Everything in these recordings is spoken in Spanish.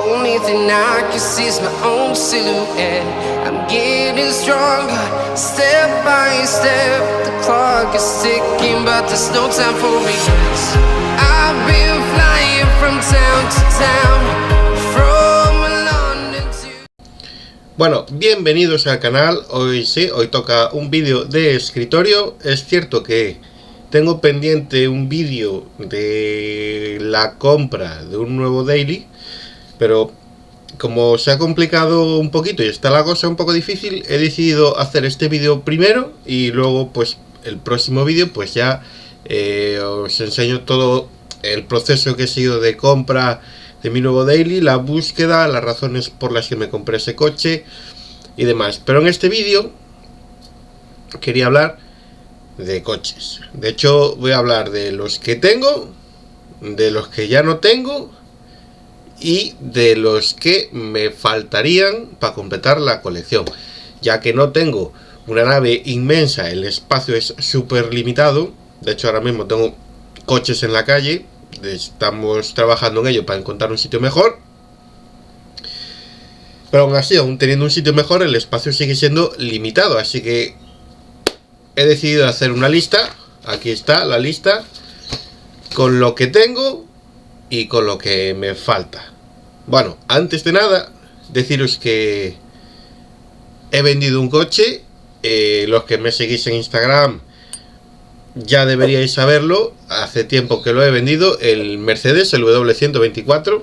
only thing I can see is my own silhouette. I'm getting stronger, step by step. The clock is ticking, but there's no time for regrets. I've been flying from town to town, from London to... Bueno, bienvenidos al canal. Hoy toca un vídeo de escritorio. Es cierto que tengo pendiente un vídeo de la compra de un nuevo daily, pero como se ha complicado un poquito y está la cosa un poco difícil, he decidido hacer este vídeo primero y luego pues el próximo vídeo pues ya os enseño todo el proceso que he seguido de compra de mi nuevo daily, la búsqueda, las razones por las que me compré ese coche y demás. Pero en este vídeo quería hablar de coches. De hecho, voy a hablar de los que tengo, de los que ya no tengo y de los que me faltarían para completar la colección, ya que no tengo una nave inmensa, el espacio es súper limitado. De hecho, ahora mismo tengo coches en la calle, estamos trabajando en ello para encontrar un sitio mejor, pero aún así, aún teniendo un sitio mejor, el espacio sigue siendo limitado, así que he decidido hacer una lista. Aquí está la lista con lo que tengo y con lo que me falta. Bueno, antes de nada, deciros que he vendido un coche. Los que me seguís en Instagram ya deberíais saberlo. Hace tiempo que lo he vendido. El Mercedes, el W124.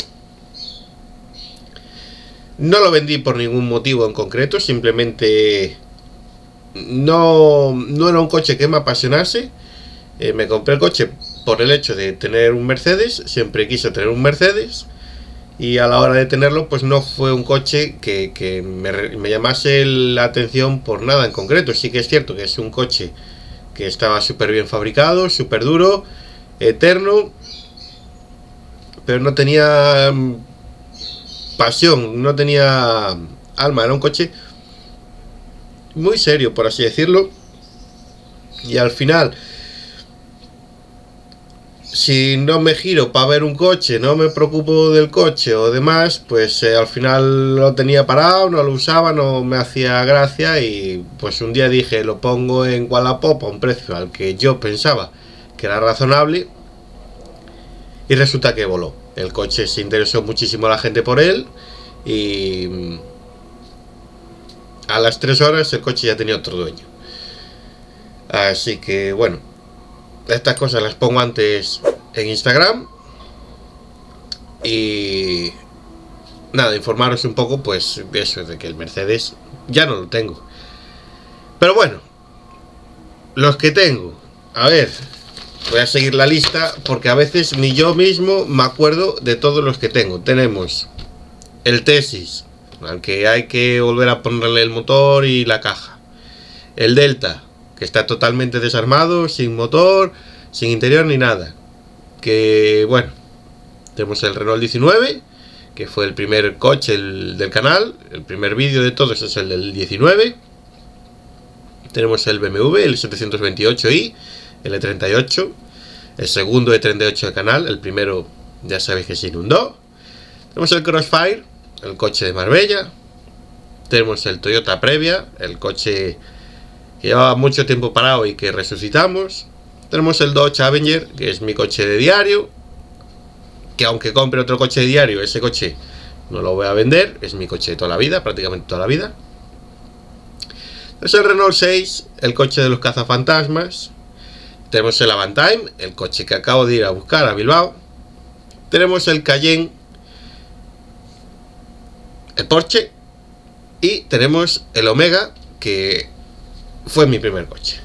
No lo vendí por ningún motivo en concreto. Simplemente no era un coche que me apasionase. Me compré el coche por el hecho de tener un Mercedes. Siempre quise tener un Mercedes. Y a la hora de tenerlo, pues no fue un coche que me llamase la atención por nada en concreto. Sí que es cierto que es un coche que estaba súper bien fabricado, súper duro, eterno, pero no tenía pasión, no tenía alma. Era un coche muy serio, por así decirlo. Y al final, si no me giro para ver un coche, no me preocupo del coche o demás, pues al final lo tenía parado, no lo usaba, no me hacía gracia. Y pues un día dije, lo pongo en Wallapop a un precio al que yo pensaba que era razonable, y resulta que voló. El coche, se interesó muchísimo la gente por él, y a las 3 horas el coche ya tenía otro dueño. Así que bueno, estas cosas las pongo antes en Instagram. Y nada, informaros un poco pues de eso, de que el Mercedes ya no lo tengo. Pero bueno, los que tengo, a ver, voy a seguir la lista porque a veces ni yo mismo me acuerdo de todos los que tengo. Tenemos el Tesis, aunque hay que volver a ponerle el motor y la caja. El Delta, que está totalmente desarmado, sin motor, sin interior ni nada. Que bueno, tenemos el Renault 19, que fue el primer coche del canal. El primer vídeo de todos es el del 19. Tenemos el BMW, el 728i, el E38, el segundo E38 del canal. El primero ya sabéis que se inundó. Tenemos el Crossfire, el coche de Marbella. Tenemos el Toyota Previa, el coche que llevaba mucho tiempo parado y que resucitamos. Tenemos el Dodge Avenger, que es mi coche de diario, que aunque compre otro coche de diario, ese coche no lo voy a vender, es mi coche de toda la vida, prácticamente toda la vida. Tenemos el Renault 6, el coche de los cazafantasmas. Tenemos el Avantime, el coche que acabo de ir a buscar a Bilbao. Tenemos el Cayenne, el Porsche, y tenemos el Omega, que fue mi primer coche.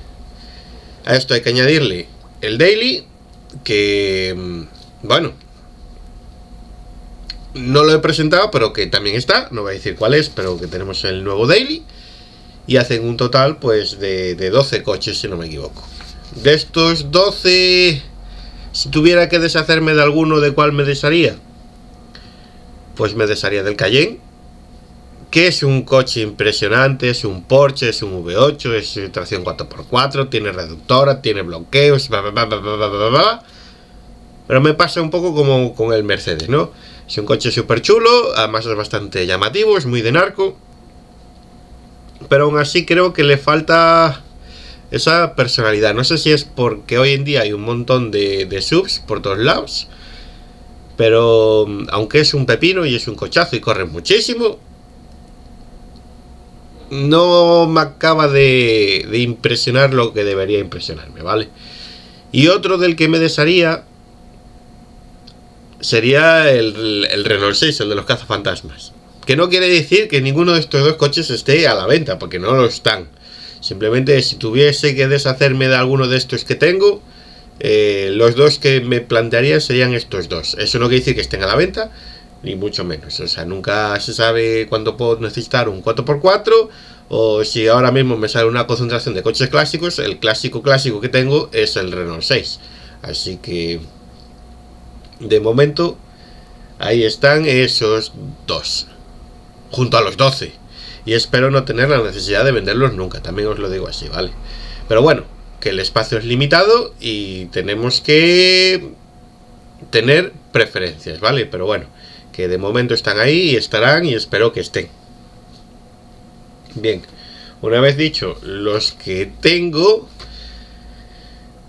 A esto hay que añadirle el Daily, que bueno, no lo he presentado, pero que también está, no voy a decir cuál es, pero que tenemos el nuevo Daily, y hacen un total pues de 12 coches, si no me equivoco. De estos 12, si tuviera que deshacerme de alguno, ¿de cuál me desharía? Pues me desharía del Cayenne, que es un coche impresionante, es un Porsche, es un V8, es tracción 4x4, tiene reductora, tiene bloqueos, bla, bla, bla, bla, bla, bla, bla. Pero me pasa un poco como con el Mercedes, ¿no? Es un coche súper chulo, además es bastante llamativo, es muy de narco. Pero aún así creo que le falta esa personalidad. No sé si es porque hoy en día hay un montón de subs por todos lados, pero aunque es un pepino y es un cochazo y corre muchísimo, no me acaba de impresionar lo que debería impresionarme, ¿vale? Y otro del que me desharía sería el Renault 6, el de los cazafantasmas. Que no quiere decir que ninguno de estos dos coches esté a la venta, porque no lo están. Simplemente si tuviese que deshacerme de alguno de estos que tengo, los dos que me plantearía serían estos dos. Eso no quiere decir que estén a la venta, ni mucho menos. O sea, nunca se sabe cuándo puedo necesitar un 4x4, o si ahora mismo me sale una concentración de coches clásicos. El clásico que tengo es el Renault 6. Así que de momento ahí están esos dos, junto a los 12. Y espero no tener la necesidad de venderlos nunca, también os lo digo así, ¿vale? Pero bueno, que el espacio es limitado y tenemos que tener preferencias, ¿vale? Pero bueno, que de momento están ahí y estarán, y espero que estén. Bien, una vez dicho los que tengo,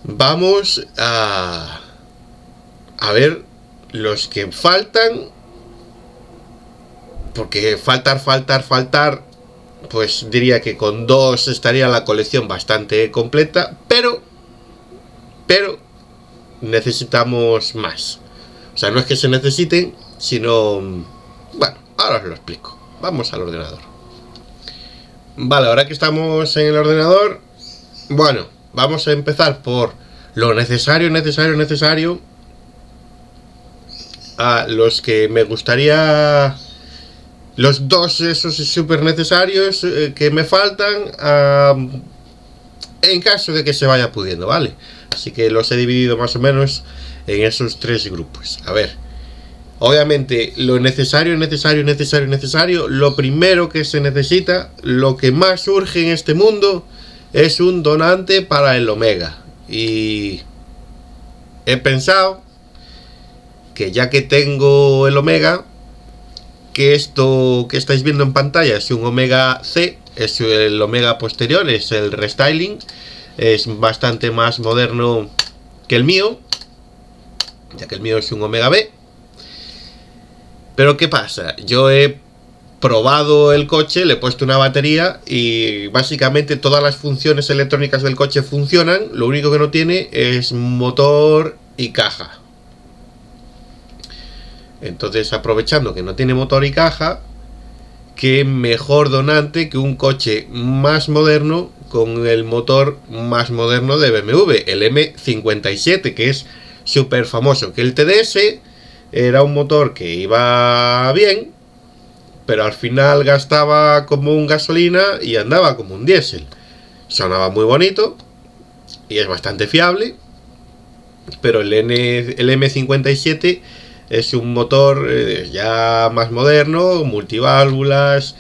vamos a ver los que faltan. Porque faltar, pues diría que con dos estaría la colección bastante completa, pero necesitamos más. O sea, no es que se necesiten, sino... Bueno, ahora os lo explico. Vamos al ordenador. Vale, ahora que estamos en el ordenador, bueno, vamos a empezar por lo necesario. A los que me gustaría... Los dos esos súper necesarios que me faltan, en caso de que se vaya pudiendo, ¿vale? Así que los he dividido más o menos en esos tres grupos. A ver, obviamente lo necesario, lo primero que se necesita, lo que más urge en este mundo, es un donante para el Omega. Y he pensado que ya que tengo el Omega, que esto que estáis viendo en pantalla es un Omega C, es el Omega posterior, es el restyling, es bastante más moderno que el mío, ya que el mío es un Omega B. Pero ¿qué pasa? Yo he probado el coche, le he puesto una batería y básicamente todas las funciones electrónicas del coche funcionan. Lo único que no tiene es motor y caja. Entonces, aprovechando que no tiene motor y caja, qué mejor donante que un coche más moderno con el motor más moderno de BMW, el M57, que es súper famoso. Que el TDS era un motor que iba bien, pero al final gastaba como un gasolina y andaba como un diésel. Sonaba muy bonito y es bastante fiable, pero el M57 es un motor ya más moderno, multiválvulas,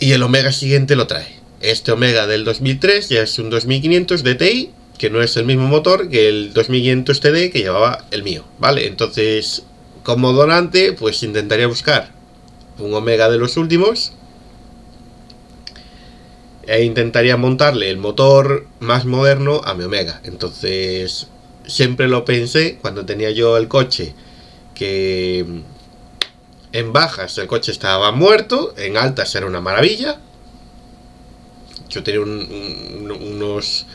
y el Omega siguiente lo trae. Este Omega del 2003 ya es un 2500 DTI, que no es el mismo motor que el 2500 TD que llevaba el mío, ¿vale? Entonces, como donante, pues intentaría buscar un Omega de los últimos e intentaría montarle el motor más moderno a mi Omega. Entonces, siempre lo pensé cuando tenía yo el coche, que en bajas el coche estaba muerto, en altas era una maravilla. Yo tenía unos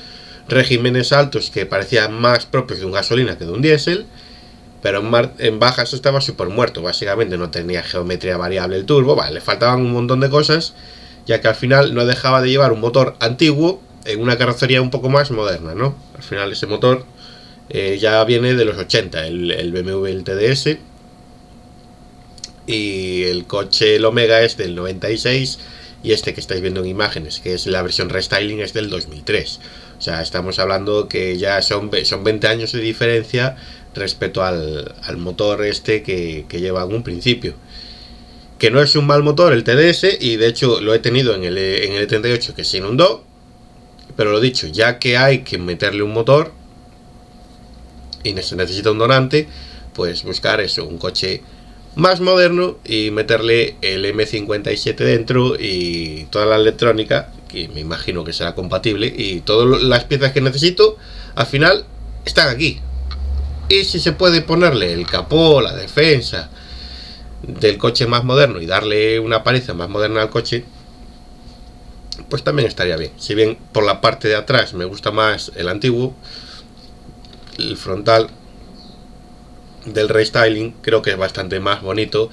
regímenes altos que parecían más propios de un gasolina que de un diésel, pero en bajas estaba súper muerto. Básicamente no tenía geometría variable el turbo, vale, le faltaban un montón de cosas, ya que al final no dejaba de llevar un motor antiguo en una carrocería un poco más moderna, ¿no? Al final ese motor ya viene de los 80, el BMW, el TDS, y el coche, el Omega, es del 96, y este que estáis viendo en imágenes, que es la versión restyling, es del 2003. O sea, estamos hablando que ya son 20 años de diferencia respecto al motor este que lleva en un principio. Que no es un mal motor el TDS, y de hecho lo he tenido en el E38, que se inundó. Pero lo dicho, ya que hay que meterle un motor y se necesita un donante, pues buscar eso, un coche más moderno y meterle el M57 dentro y toda la electrónica, que me imagino que será compatible, y todas las piezas que necesito al final están aquí. Y si se puede ponerle el capó, la defensa del coche más moderno y darle una apariencia más moderna al coche, pues también estaría bien. Si bien por la parte de atrás me gusta más el antiguo, el frontal del restyling creo que es bastante más bonito,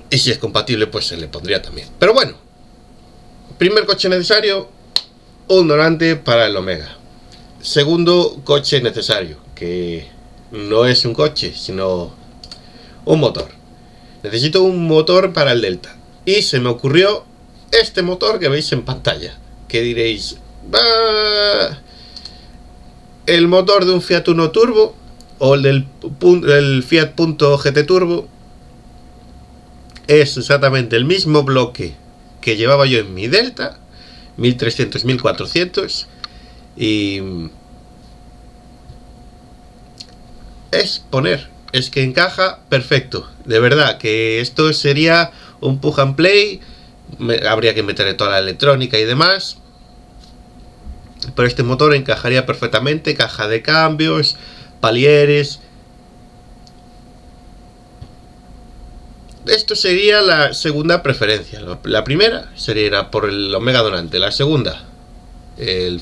y si es compatible pues se le pondría también. Pero bueno, primer coche necesario, un donante para el Omega. Segundo coche necesario, que no es un coche sino un motor. Necesito un motor para el Delta, y se me ocurrió este motor que veis en pantalla, que diréis, el motor de un Fiat Uno Turbo o el del Fiat Punto GT Turbo es exactamente el mismo bloque que llevaba yo en mi Delta 1300, 1400, y es que encaja perfecto. De verdad que esto sería un plug and play, habría que meterle toda la electrónica y demás, pero este motor encajaría perfectamente, caja de cambios, palieres. Esto sería la segunda preferencia. La primera sería por el Omega donante, la segunda el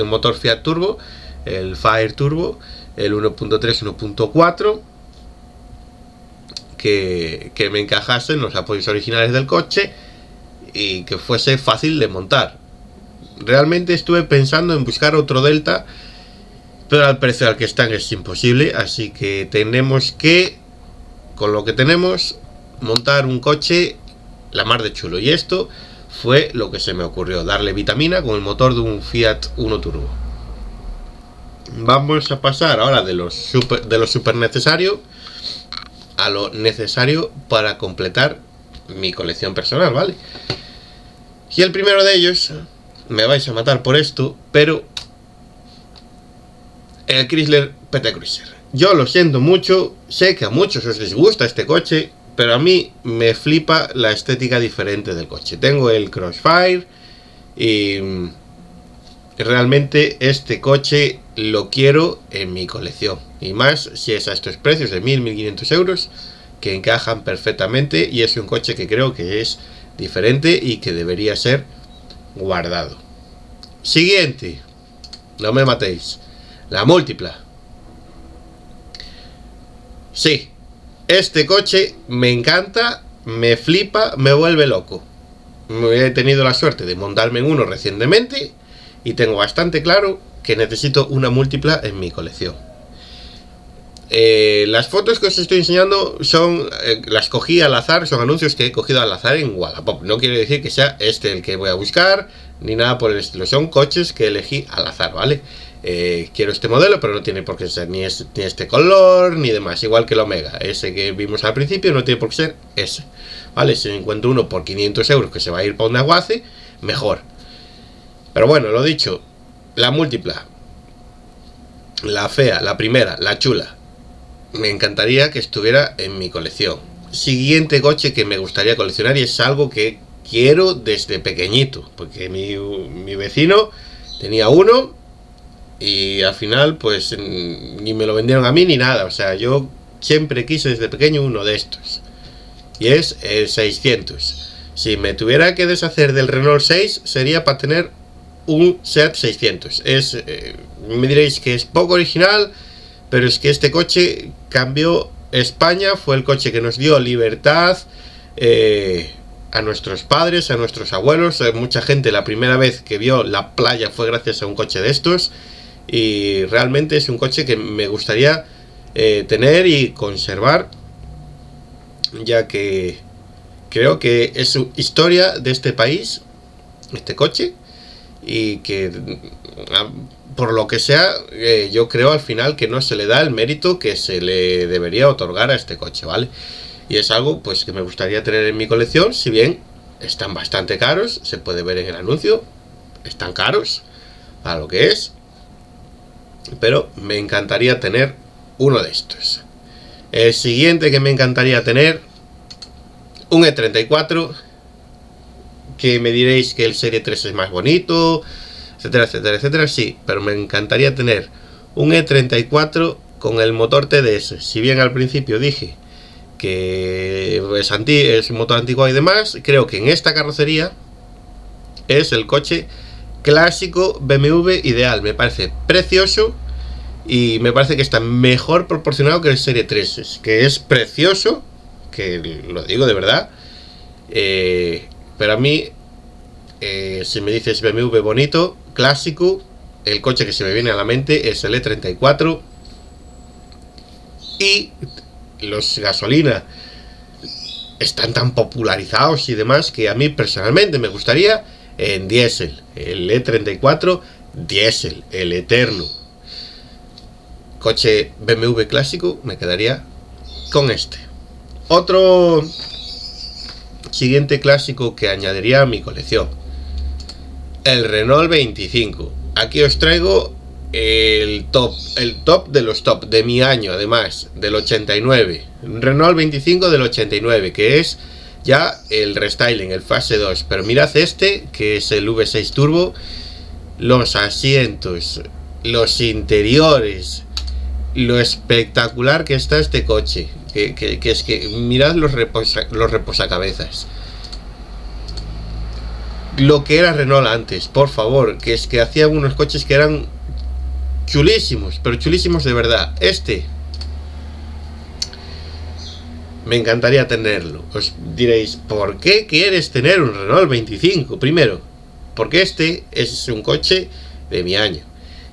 motor Fiat Turbo, el Fire Turbo, el 1.3, 1.4, que me encajase en los apoyos originales del coche y que fuese fácil de montar. Realmente estuve pensando en buscar otro Delta, pero al precio al que están es imposible, así que tenemos que, con lo que tenemos, montar un coche la mar de chulo. Y esto fue lo que se me ocurrió, darle vitamina con el motor de un Fiat Uno Turbo. Vamos a pasar ahora de lo super necesario a lo necesario para completar mi colección personal, ¿vale? Y el primero de ellos, me vais a matar por esto, pero el Chrysler PT Cruiser. Yo lo siento mucho, sé que a muchos os disgusta este coche, pero a mí me flipa la estética diferente del coche. Tengo el Crossfire y realmente este coche lo quiero en mi colección. Y más si es a estos precios de 1.000-1.500 euros, que encajan perfectamente, y es un coche que creo que es diferente y que debería ser guardado. Siguiente, no me matéis, la Múltipla. Sí, este coche me encanta, me flipa, me vuelve loco. He tenido la suerte de montarme en uno recientemente y tengo bastante claro que necesito una Múltipla en mi colección. Las fotos que os estoy enseñando las cogí al azar, son anuncios que he cogido al azar en Wallapop. No quiere decir que sea este el que voy a buscar, ni nada por el estilo. Son coches que elegí al azar, ¿vale? Quiero este modelo, pero no tiene por qué ser ni este color, ni demás. Igual que el Omega, ese que vimos al principio, no tiene por qué ser ese, ¿vale? Si encuentro uno por 500 euros que se va a ir para un aguace, mejor. Pero bueno, lo dicho, la Múltipla, la fea, la primera, la chula, me encantaría que estuviera en mi colección. Siguiente coche que me gustaría coleccionar, y es algo que quiero desde pequeñito, porque mi vecino tenía uno y al final pues ni me lo vendieron a mí ni nada. O sea, yo siempre quise desde pequeño uno de estos, y es el 600. Si me tuviera que deshacer del Renault 6 sería para tener un Seat 600. Me diréis que es poco original, pero es que este coche cambió España, fue el coche que nos dio libertad a nuestros padres, a nuestros abuelos. Mucha gente la primera vez que vio la playa fue gracias a un coche de estos, y realmente es un coche que me gustaría tener y conservar, ya que creo que es historia de este país, este coche, y que por lo que sea, yo creo al final que no se le da el mérito que se le debería otorgar a este coche, ¿vale? Y es algo pues que me gustaría tener en mi colección. Si bien están bastante caros, se puede ver en el anuncio, están caros a lo que es, pero me encantaría tener uno de estos. El siguiente que me encantaría tener, un E34, que me diréis que el Serie 3 es más bonito, etcétera, etcétera, etcétera. Sí, pero me encantaría tener un E34 con el motor TDS. Si bien al principio dije que es un motor antiguo y demás, creo que en esta carrocería es el coche clásico BMW ideal. Me parece precioso y me parece que está mejor proporcionado que el Serie 3, que es precioso, que lo digo de verdad, pero a mí, si me dices BMW bonito, clásico, el coche que se me viene a la mente es el E34. Y los gasolina están tan popularizados y demás que a mí personalmente me gustaría en diésel, el E34 diésel, el eterno. Coche BMW clásico, me quedaría con este. Otro siguiente clásico que añadiría a mi colección, el Renault 25. Aquí os traigo el top de los top de mi año, además, del 89. Un Renault 25 del 89, que es ya el restyling, el fase 2. Pero mirad este, que es el V6 Turbo. Los asientos, los interiores, lo espectacular que está este coche. Que es que mirad los reposacabezas. Lo que era Renault antes, por favor, que es que hacía unos coches que eran chulísimos, pero chulísimos de verdad. Este me encantaría tenerlo. Os diréis, ¿por qué quieres tener un Renault 25? Primero, porque este es un coche de mi año.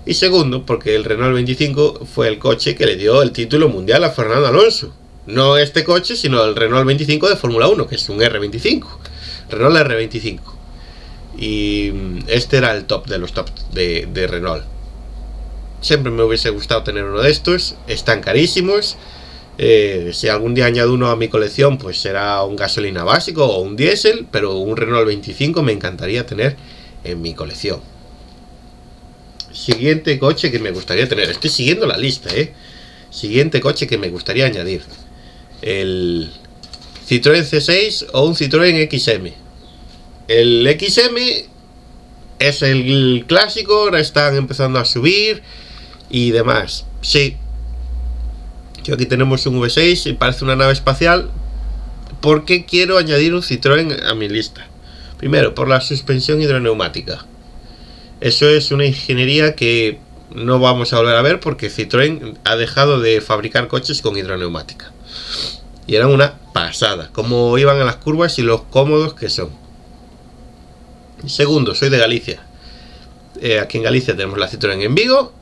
Y segundo, porque el Renault 25 fue el coche que le dio el título mundial a Fernando Alonso. No este coche, sino el Renault 25 de Fórmula 1, que es un R25. Renault R25. Y este era el top de los top de Renault. Siempre me hubiese gustado tener uno de estos. Están carísimos. Si algún día añado uno a mi colección, pues será un gasolina básico o un diésel, pero un Renault 25 me encantaría tener en mi colección. Siguiente coche que me gustaría tener. Estoy siguiendo la lista, Siguiente coche que me gustaría añadir, el Citroën C6 o un Citroën XM. El XM es el clásico, ahora están empezando a subir y demás. Sí, aquí tenemos un V6 y parece una nave espacial. ¿Por qué quiero añadir un Citroën a mi lista? Primero, por la suspensión hidroneumática. Eso es una ingeniería que no vamos a volver a ver, porque Citroën ha dejado de fabricar coches con hidroneumática. Y eran una pasada, como iban a las curvas y los cómodos que son. Segundo, soy de Galicia. Aquí en Galicia tenemos la Citroën en Vigo.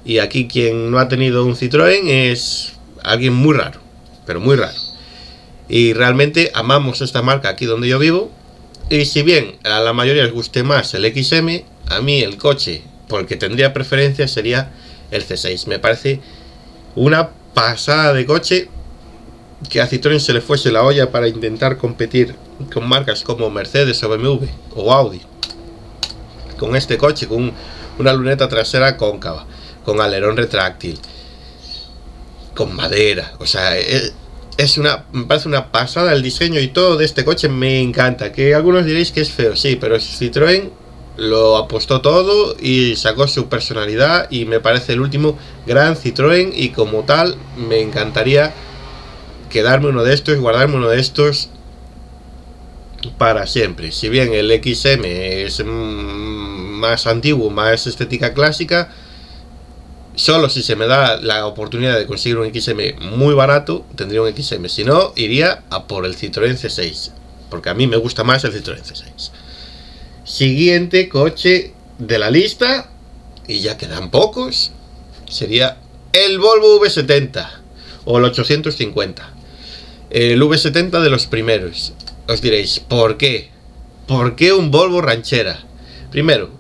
Y aquí quien no ha tenido un Citroën es alguien muy raro, pero muy raro. Y realmente amamos esta marca aquí donde yo vivo. Y si bien a la mayoría les guste más el XM, a mí el coche por el que tendría preferencia sería el C6. Me parece una pasada de coche. Que a Citroën se le fuese la olla para intentar competir con marcas como Mercedes o BMW o Audi con este coche, con una luneta trasera cóncava, con alerón retráctil, con madera. O sea, me parece una pasada el diseño y todo de este coche. Me encanta. Que algunos diréis que es feo, sí, pero Citroën lo apostó todo y sacó su personalidad, y me parece el último gran Citroën, y como tal me encantaría quedarme uno de estos, guardarme uno de estos para siempre. Si bien el XM es más antiguo, más estética clásica, solo si se me da la oportunidad de conseguir un XM muy barato, tendría un XM. Si no, iría a por el Citroën C6, porque a mí me gusta más el Citroën C6. Siguiente coche de la lista, y ya quedan pocos, sería el Volvo V70 o el 850. El V70 de los primeros. Os diréis, ¿por qué? ¿Por qué un Volvo ranchera? Primero,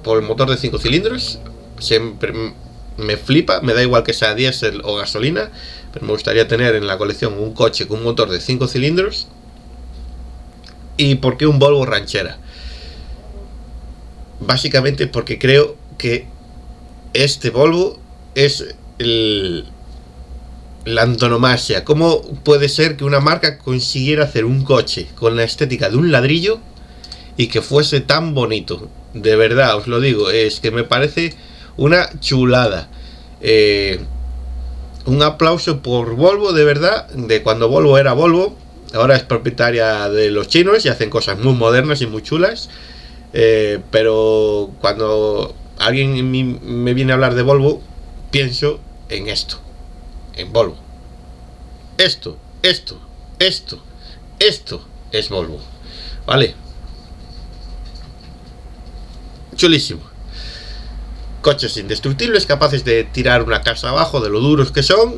por el motor de 5 cilindros. Siempre me flipa, me da igual que sea diésel o gasolina, pero me gustaría tener en la colección un coche con un motor de 5 cilindros. ¿Y por qué un Volvo ranchera? Básicamente porque creo que este Volvo es la antonomasia. ¿Cómo puede ser que una marca consiguiera hacer un coche con la estética de un ladrillo y que fuese tan bonito? De verdad, os lo digo, es que me parece una chulada. Un aplauso por Volvo, de verdad, de cuando Volvo era Volvo. Ahora es propietaria de los chinos y hacen cosas muy modernas y muy chulas. Pero cuando alguien me viene a hablar de Volvo, pienso en esto, en Volvo. Esto es Volvo, ¿vale? Chulísimo. Coches indestructibles, capaces de tirar una casa abajo de lo duros que son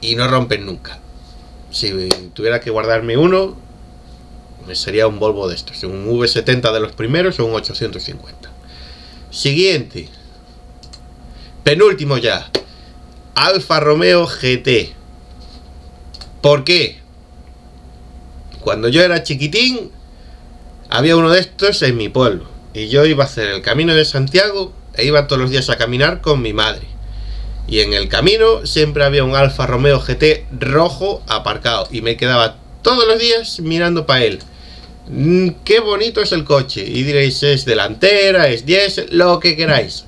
y no rompen nunca. Si tuviera que guardarme uno, sería un Volvo de estos, un V70 de los primeros o un 850. Siguiente, penúltimo ya, Alfa Romeo GT. ¿Por qué? Cuando yo era chiquitín, había uno de estos en mi pueblo y yo iba a hacer el Camino de Santiago e iba todos los días a caminar con mi madre. Y en el camino siempre había un Alfa Romeo GT rojo aparcado y me quedaba todos los días mirando para él. Qué bonito es el coche. Y diréis, es delantera, es diésel, lo que queráis.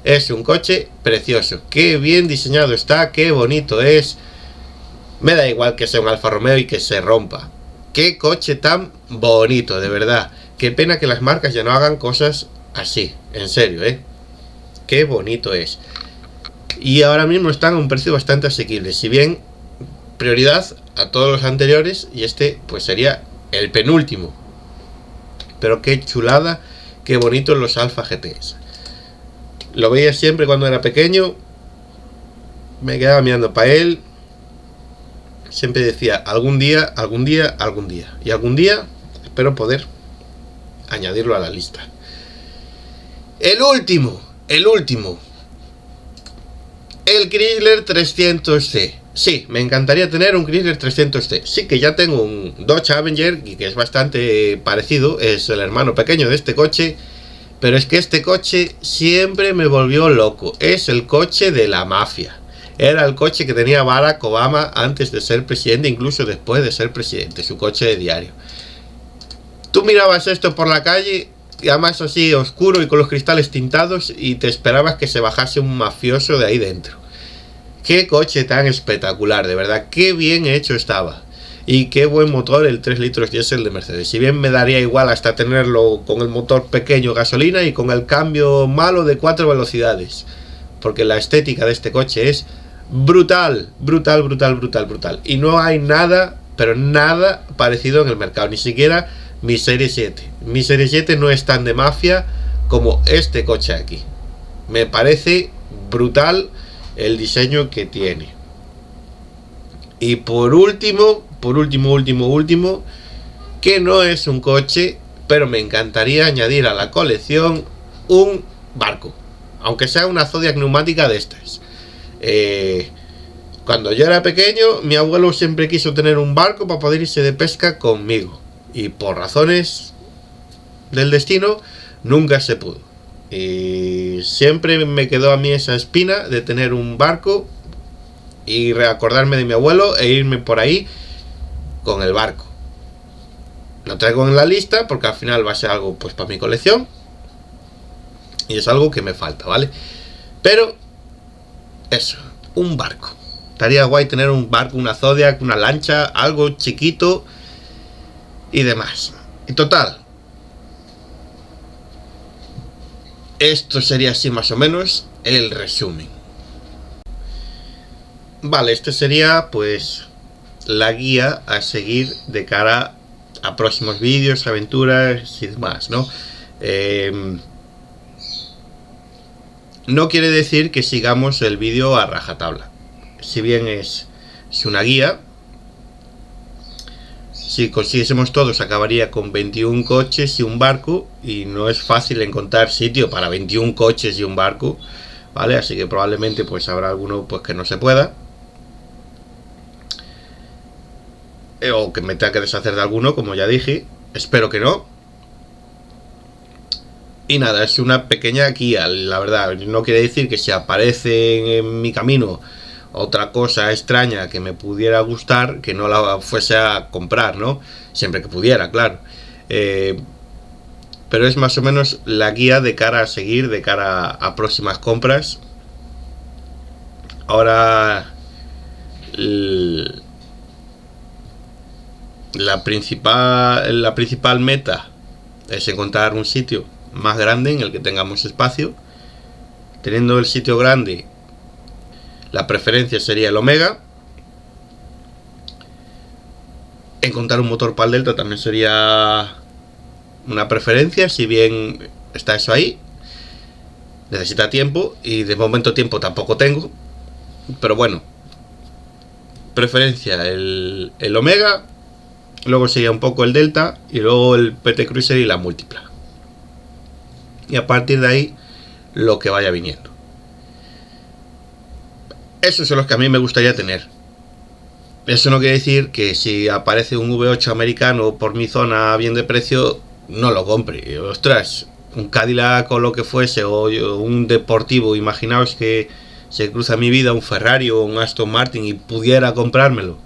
Es un coche precioso. Qué bien diseñado está, qué bonito es. Me da igual que sea un Alfa Romeo y que se rompa. Qué coche tan bonito, de verdad. Qué pena que las marcas ya no hagan cosas así. En serio, qué bonito es. Y ahora mismo están a un precio bastante asequible. Si bien prioridad a todos los anteriores, y este pues sería el penúltimo. Pero qué chulada, qué bonitos los Alfa GTs. Lo veía siempre cuando era pequeño. Me quedaba mirando para él. Siempre decía, algún día, algún día, algún día. Y algún día espero poder añadirlo a la lista. El último. El Chrysler 300C. Sí, me encantaría tener un Chrysler 300C. Sí que ya tengo un Dodge Avenger y que es bastante parecido. Es el hermano pequeño de este coche. Pero es que este coche siempre me volvió loco. Es el coche de la mafia. Era el coche que tenía Barack Obama antes de ser presidente, incluso después de ser presidente. Su coche de diario. Tú mirabas esto por la calle, y además así oscuro y con los cristales tintados, y te esperabas que se bajase un mafioso de ahí dentro. Qué coche tan espectacular, de verdad, qué bien hecho estaba. Y qué buen motor el 3 litros diésel de Mercedes. Si bien me daría igual hasta tenerlo con el motor pequeño gasolina y con el cambio malo de 4 velocidades. Porque la estética de este coche es brutal. Y no hay nada, pero nada parecido en el mercado. Ni siquiera mi Serie 7. Mi Serie 7 no es tan de mafia como este coche aquí. Me parece brutal el diseño que tiene. Y por último, que no es un coche, pero me encantaría añadir a la colección un barco. Aunque sea una Zodiac neumática de estas. Cuando yo era pequeño, mi abuelo siempre quiso tener un barco para poder irse de pesca conmigo. Y por razones del destino, nunca se pudo. Y siempre me quedó a mí esa espina de tener un barco y recordarme de mi abuelo e irme por ahí con el barco. Lo traigo en la lista porque al final va a ser algo pues para mi colección. Y es algo que me falta, ¿vale? Pero eso, un barco. Estaría guay tener un barco, una Zodiac, una lancha, algo chiquito y demás. Y total, esto sería así más o menos el resumen. Vale, este sería pues la guía a seguir de cara a próximos vídeos, aventuras y demás, ¿no? No quiere decir que sigamos el vídeo a rajatabla. Si bien es una guía, si consiguiésemos todos acabaría con 21 coches y un barco, y no es fácil encontrar sitio para 21 coches y un barco, ¿vale? Así que probablemente pues habrá alguno pues que no se pueda, o que me tenga que deshacer de alguno, como ya dije. Espero que no. Y nada, es una pequeña guía, la verdad. No quiere decir que si aparecen en mi camino otra cosa extraña que me pudiera gustar, que no la fuese a comprar, ¿no? Siempre que pudiera, claro. Pero es más o menos la guía de cara a seguir, de cara a próximas compras. Ahora la principal meta es encontrar un sitio más grande en el que tengamos espacio. Teniendo el sitio grande, la preferencia sería el Omega. Encontrar un motor para el Delta también sería una preferencia, si bien está eso ahí. Necesita tiempo y de momento tiempo tampoco tengo. Pero bueno, preferencia el Omega, luego sería un poco el Delta y luego el PT Cruiser y la múltipla. Y a partir de ahí lo que vaya viniendo. Esos son los que a mí me gustaría tener. Eso no quiere decir que si aparece un V8 americano por mi zona bien de precio, no lo compre. Ostras, un Cadillac o lo que fuese, o un deportivo, imaginaos que se cruza mi vida un Ferrari o un Aston Martin y pudiera comprármelo.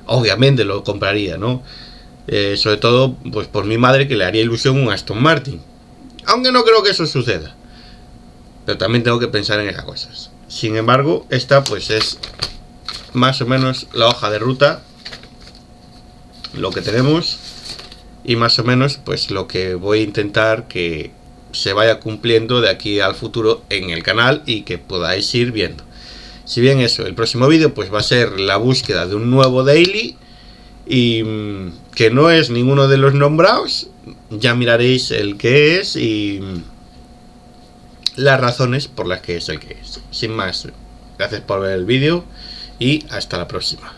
Obviamente lo compraría, ¿no? Sobre todo pues por mi madre, que le haría ilusión un Aston Martin. Aunque no creo que eso suceda. Pero también tengo que pensar en esas cosas. Sin embargo, esta pues es más o menos la hoja de ruta, lo que tenemos, y más o menos pues lo que voy a intentar que se vaya cumpliendo de aquí al futuro en el canal y que podáis ir viendo. Si bien eso, el próximo vídeo pues va a ser la búsqueda de un nuevo daily, y que no es ninguno de los nombrados. Ya miraréis el que es y las razones por las que es el que es. Sin más, gracias por ver el vídeo y hasta la próxima.